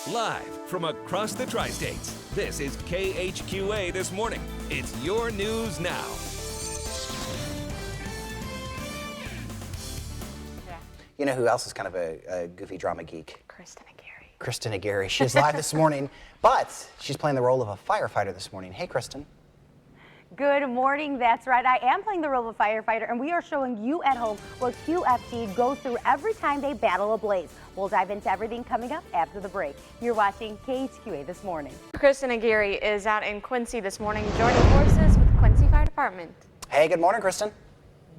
Live from across the tri-states, this is KHQA This Morning. It's your news now. You know who else is kind of a goofy drama geek? Kristen Aguirre. Kristen Aguirre. She's live this morning, but she's playing the role of a firefighter this morning. Hey, Kristen. Good morning, that's right. I am playing the role of a firefighter, and we are showing you at home what QFD goes through every time they battle a blaze. We'll dive into everything coming up after the break. You're watching KHQA This Morning. Kristen Aguirre is out in Quincy this morning, joining forces with Quincy Fire Department. Hey, good morning, Kristen.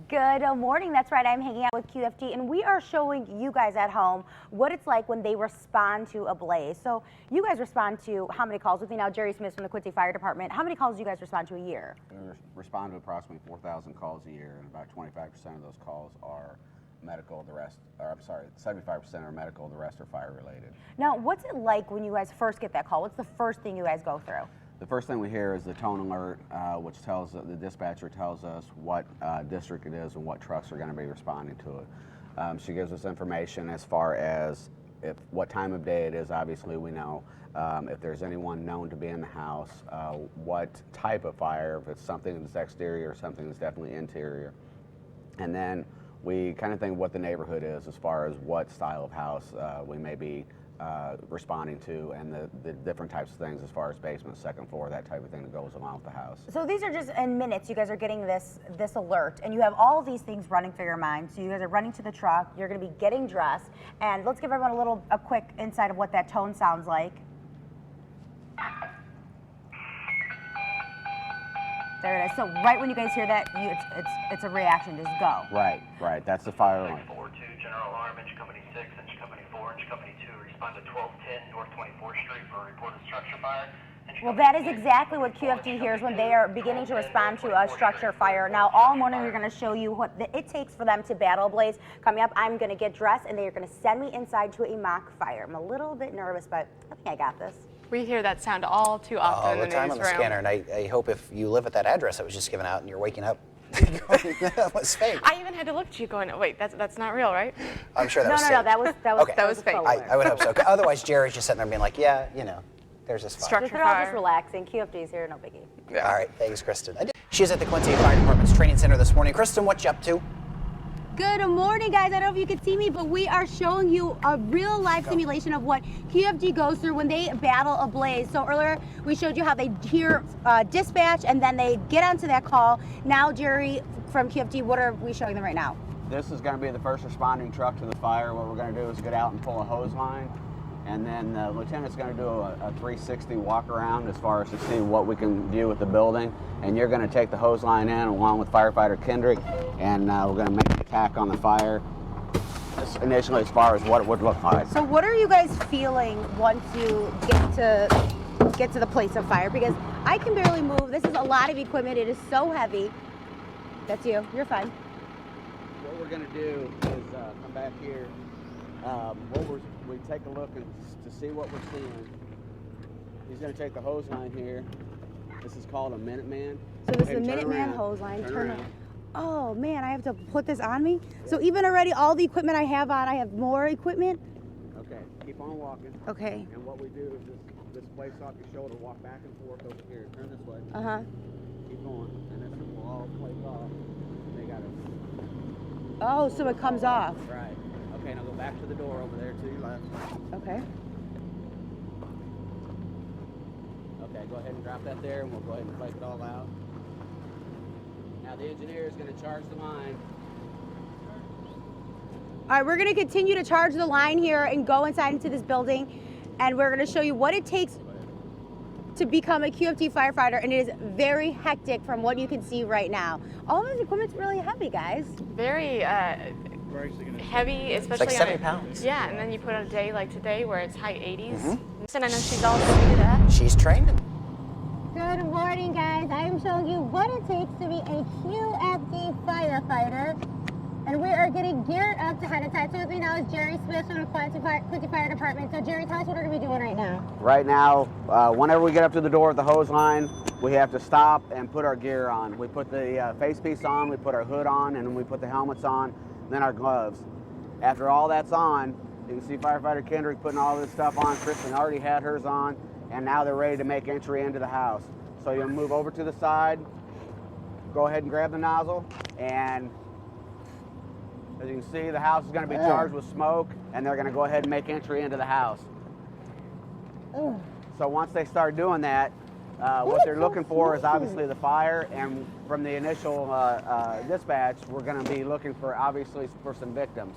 Good morning, that's right. I'm hanging out with QFD, and we are showing you guys at home what it's like when they respond to a blaze. So you guys respond to how many calls? With me now, Jerry Smith from the Quincy Fire Department. How many calls do you guys respond to a year? We respond to approximately 4,000 calls a year, and about 25% of those calls are medical. The rest, or I'm sorry, 75% are medical. The rest are fire related. Now, what's it like when you guys first get that call? What's the first thing you guys go through? The first thing we hear is the tone alert, which tells the dispatcher tells us what district it is and what trucks are going to be responding to it. She gives us information as far as what time of day it is. Obviously, we know if there's anyone known to be in the house, what type of fire, if it's something that's exterior or something that's definitely interior, and then we kind of think what the neighborhood is as far as what style of house we may be responding to, and the different types of things as far as basement, second floor, that type of thing that goes along with the house. So these are just in minutes. You guys are getting this alert, and you have all of these things running through your mind. So you guys are running to the truck. You're going to be getting dressed, and let's give everyone a quick insight of what that tone sounds like. There it is. So right when you guys hear that, it's a reaction. Just go. Right. That's the fire alarm. 4-2, General Alarm, Engine Company 6, Engine Company 4, Engine Company 2, respond to 1210 North 24th Street for a reported structure fire. Well, that is exactly what QFD hears when they are beginning to respond to a structure fire. Now, all morning, we're going to show you what it takes for them to battle a blaze. Coming up, I'm going to get dressed, and they are going to send me inside to a mock fire. I'm a little bit nervous, but I think I got this. We hear that sound all too often all the time on the scanner, and I hope if you live at that address that was just given out and you're waking up going, that was fake. I even had to look at you going, wait, that's not real, right? I'm sure that was fake. No, that was fake. I would hope so. Otherwise, Jerry's just sitting there being like, yeah, you know, there's this fire. They're all just relaxing. QFD's here, no biggie. Yeah. All right, thanks, Kristen. She's at the Quincy Fire Department's training center this morning. Kristen, what you up to? Good morning, guys. I don't know if you can see me, but we are showing you a real life simulation of what QFD goes through when they battle a blaze. So earlier we showed you how they hear dispatch and then they get onto that call. Now, Jerry from QFD, what are we showing them right now? This is going to be the first responding truck to the fire. What we're going to do is get out and pull a hose line, and then the lieutenant's going to do a 360 walk around as far as to see what we can view with the building. And you're going to take the hose line in along with firefighter Kendrick, and we're going to make an attack on the fire initially as far as what it would look like. So what are you guys feeling once you get to the place of fire? Because I can barely move. This is a lot of equipment. It is so heavy. That's you. You're fine. What we're going to do is come back here. We take a look to see what we're seeing. He's going to take the hose line here. This is called a Minuteman. So this is a Minuteman hose line. Turn around. Oh man, I have to put this on me? Yeah. So even already all the equipment I have on, I have more equipment? Okay, keep on walking. Okay. And what we do is this place off your shoulder, walk back and forth over here. Turn this way. Uh-huh. Keep going. And this will all place off. They got it. Oh, so it comes off. Right. Okay, now go back to the door over there to your left. Okay. Okay, go ahead and drop that there, and we'll go ahead and place it all out. Now the engineer is going to charge the line. All right, we're going to continue to charge the line here and go inside into this building, and we're going to show you what it takes to become a QFD firefighter, and it is very hectic from what you can see right now. All this equipment's really heavy, guys. Very heavy, especially it's like 70 pounds. Yeah, and then you put on a day like today where it's high 80s. And I know she's all over that. She's trained. Good morning, guys. I am showing you what it takes to be a QFD firefighter. And we are getting geared up to head inside. So with me now is Jerry Smith from the Quincy Fire Department. So Jerry, tell us what we're going to be doing right now. Right now, whenever we get up to the door with the hose line, we have to stop and put our gear on. We put the face piece on, we put our hood on, and then we put the helmets on, then our gloves. After all that's on, You can see firefighter Kendrick putting all this stuff on. Kristen already had hers on, and now they're ready to make entry into the house. So you'll move over to the side, go ahead and grab the nozzle, and as you can see, the house is going to be charged with smoke, and they're going to go ahead and make entry into the house. So once they start doing that, what they're looking for is obviously the fire, and from the initial dispatch, we're going to be looking for obviously for some victims.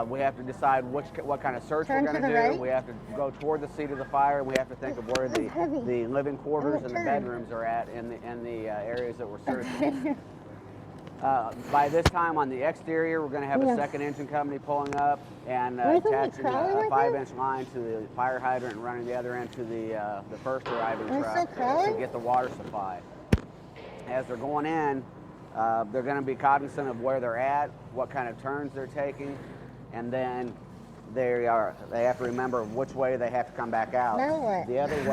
We have to decide what kind of search we're going to do. Right. We have to go toward the seat of the fire, and we have to think of where the living quarters and the bedrooms are at in the areas that we're searching. By this time on the exterior, we're going to have a second engine company pulling up and attaching a 5-inch line to the fire hydrant and running the other end to the first arriving truck to get the water supply. As they're going in, they're going to be cognizant of where they're at, what kind of turns they're taking, and then they have to remember which way they have to come back out. Now what? The other way.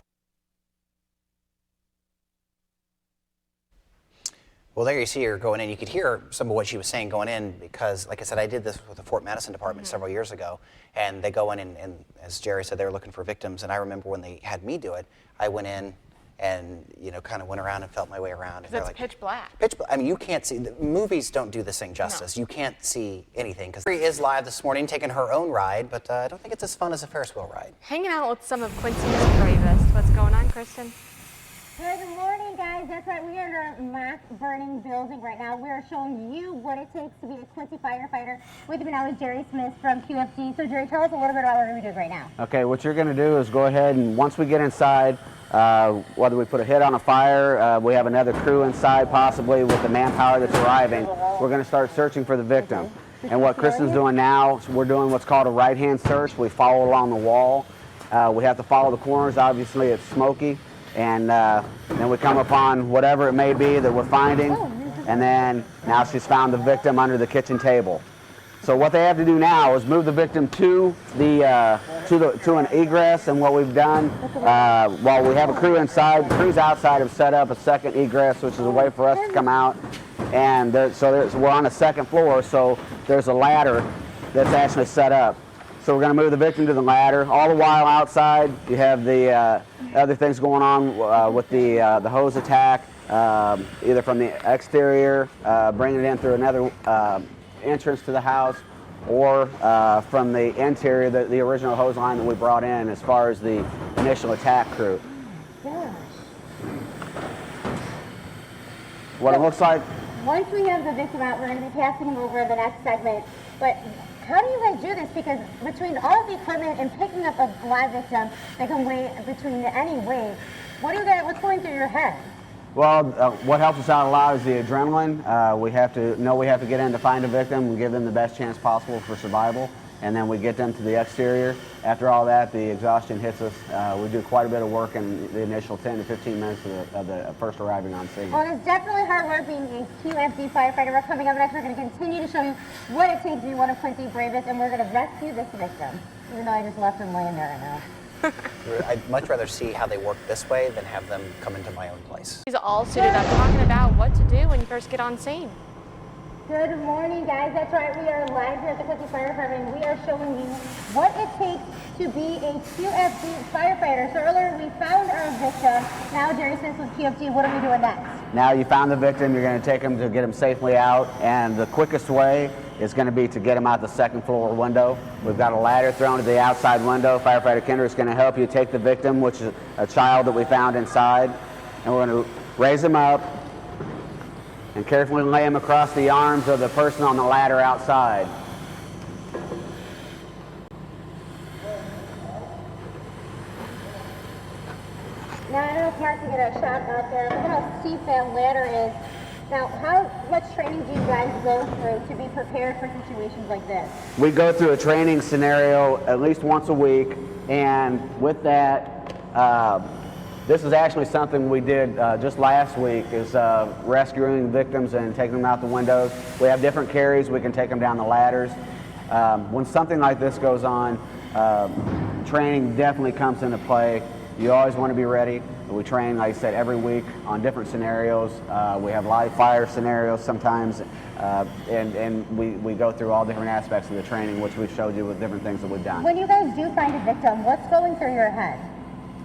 Well, there you see her going in. You could hear some of what she was saying going in because, like I said, I did this with the Fort Madison Department several years ago, and they go in and as Jerry said, they were looking for victims. And I remember when they had me do it, I went in and kind of went around and felt my way around. Because it's like, pitch black. Pitch black. I mean, you can't see. The movies don't do this thing justice. No. You can't see anything because Jerry is live this morning taking her own ride, but I don't think it's as fun as a Ferris wheel ride. Hanging out with some of Quincy's bravest. What's going on, Kristen? Good morning, guys. That's right. We are in a mock burning building right now. We are showing you what it takes to be a Quincy firefighter. With me now is Jerry Smith from QFD. So, Jerry, tell us a little bit about what we're doing right now. Okay, what you're going to do is go ahead and once we get inside, whether we put a hit on a fire, we have another crew inside possibly with the manpower that's arriving, we're going to start searching for the victim. And what Kristen's doing now, we're doing what's called a right-hand search. We follow along the wall. We have to follow the corners. Obviously, it's smoky. And then we come upon whatever it may be that we're finding, and then now she's found the victim under the kitchen table. So what they have to do now is move the victim to an egress, and what we've done while we have a crew inside, the crews outside have set up a second egress, which is a way for us to come out. And we're on the second floor, so there's a ladder that's actually set up. So we're going to move the victim to the ladder. All the while outside, you have the other things going on with the hose attack, either from the exterior, bringing it in through another entrance to the house, or from the interior, the original hose line that we brought in as far as the initial attack crew. Gosh. What it looks like. Once we have the victim out, we're going to be passing him over in the next segment. But how do you guys do this? Because between all of the equipment and picking up a live victim that can weigh between any weight, what's going through your head? Well, what helps us out a lot is the adrenaline. We have to get in to find a victim and give them the best chance possible for survival. And then we get them to the exterior. After all that, the exhaustion hits us. We do quite a bit of work in the initial 10 to 15 minutes of the first arriving on scene. Well, it's definitely hard work being a QFD firefighter. We're coming up next. We're going to continue to show you what it takes to be one of Quincy bravest, and we're going to rescue this victim, even though I just left him laying there right now. I'd much rather see how they work this way than have them come into my own place. He's all suited up talking about what to do when you first get on scene. Good morning, guys. That's right. We are live here at the Quincy Fire Department. We are showing you what it takes to be a QFD firefighter. So earlier we found our victim. Now, Jerry Smith with QFD, what are we doing next? Now you found the victim. You're going to take him to get him safely out, and the quickest way is going to be to get him out the second floor window. We've got a ladder thrown to the outside window. Firefighter Kendrick is going to help you take the victim, which is a child that we found inside, and we're going to raise him up and carefully lay him across the arms of the person on the ladder outside. Now, I know it's hard to get a shot out there. Look at how steep that ladder is. Now, how much training do you guys go through to be prepared for situations like this? We go through a training scenario at least once a week, and with that, this is actually something we did just last week, is rescuing victims and taking them out the windows. We have different carries. We can take them down the ladders. When something like this goes on, training definitely comes into play. you always want to be ready. We train, like I said, every week on different scenarios. We have live fire scenarios sometimes, and we go through all different aspects of the training, which we've showed you with different things that we've done. When you guys do find a victim, what's going through your head?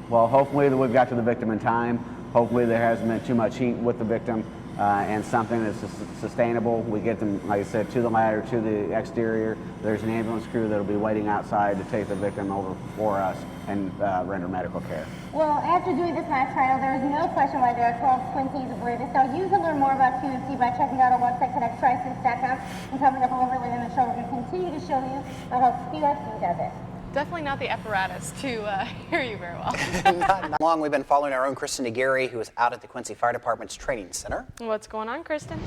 Well, hopefully that we've got to the victim in time. Hopefully there hasn't been too much heat with the victim, and something that's sustainable. We get them, like I said, to the ladder, to the exterior. There's an ambulance crew that'll be waiting outside to take the victim over for us and render medical care. Well, after doing this mock trial, there is no question why there are 12 Quincy's of Bravest. Now, you can learn more about QFD by checking out our website, connecttristates.com. And coming up a little bit later in the show, we're going to continue to show you how QFD does it. Definitely not the apparatus to hear you very well. Not long, we've been following our own Kristen Aguirre, who is out at the Quincy Fire Department's training center. What's going on, Kristen?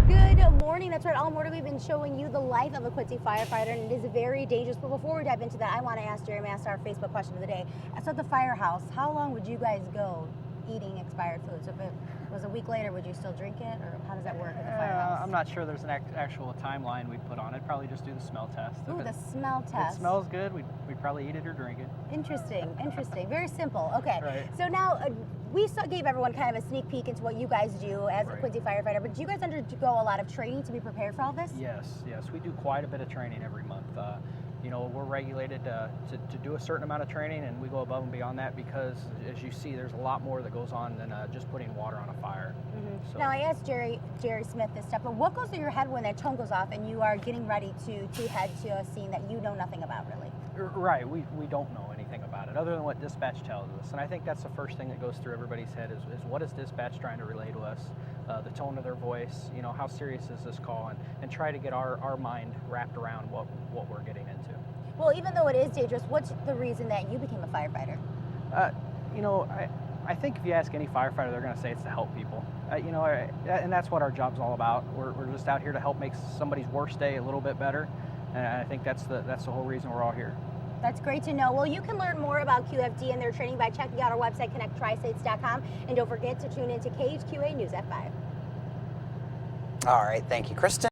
Good morning. That's right. All morning we've been showing you the life of a Quincy firefighter, and it is very dangerous. But before we dive into that, I want to ask Jerry Master our Facebook question of the day. So at the firehouse, how long would you guys go eating expired food? So if it was a week later, would you still drink it, or how does that work at the firehouse? I'm not sure there's an actual timeline we'd put on it. Probably just do the smell test. Ooh, If the smell test. If it smells good, we'd probably eat it or drink it. Interesting, interesting. Very simple. Okay. Right. So now we gave everyone kind of a sneak peek into what you guys do as a Right. Quincy firefighter, but do you guys undergo a lot of training to be prepared for all this? Yes, we do quite a bit of training every month. You know, we're regulated to do a certain amount of training, and we go above and beyond that because, as you see, there's a lot more that goes on than just putting water on a fire. So, now I asked Jerry Smith this stuff, but what goes through your head when that tone goes off and you are getting ready to head to a scene that you know nothing about, really? Right, we don't know anything about it other than what dispatch tells us, and I think that's the first thing that goes through everybody's head is what is dispatch trying to relay to us, the tone of their voice, you know, how serious is this call, and try to get our mind wrapped around what we're getting into. Well, even though it is dangerous, what's the reason that you became a firefighter? You know, I think if you ask any firefighter, they're going to say it's to help people. You know, and that's what our job's all about. We're just out here to help make somebody's worst day a little bit better, and I think that's the whole reason we're all here. That's great to know. Well, you can learn more about QFD and their training by checking out our website, connecttristates.com, and don't forget to tune in to KHQA News at 5. All right, thank you, Kristen.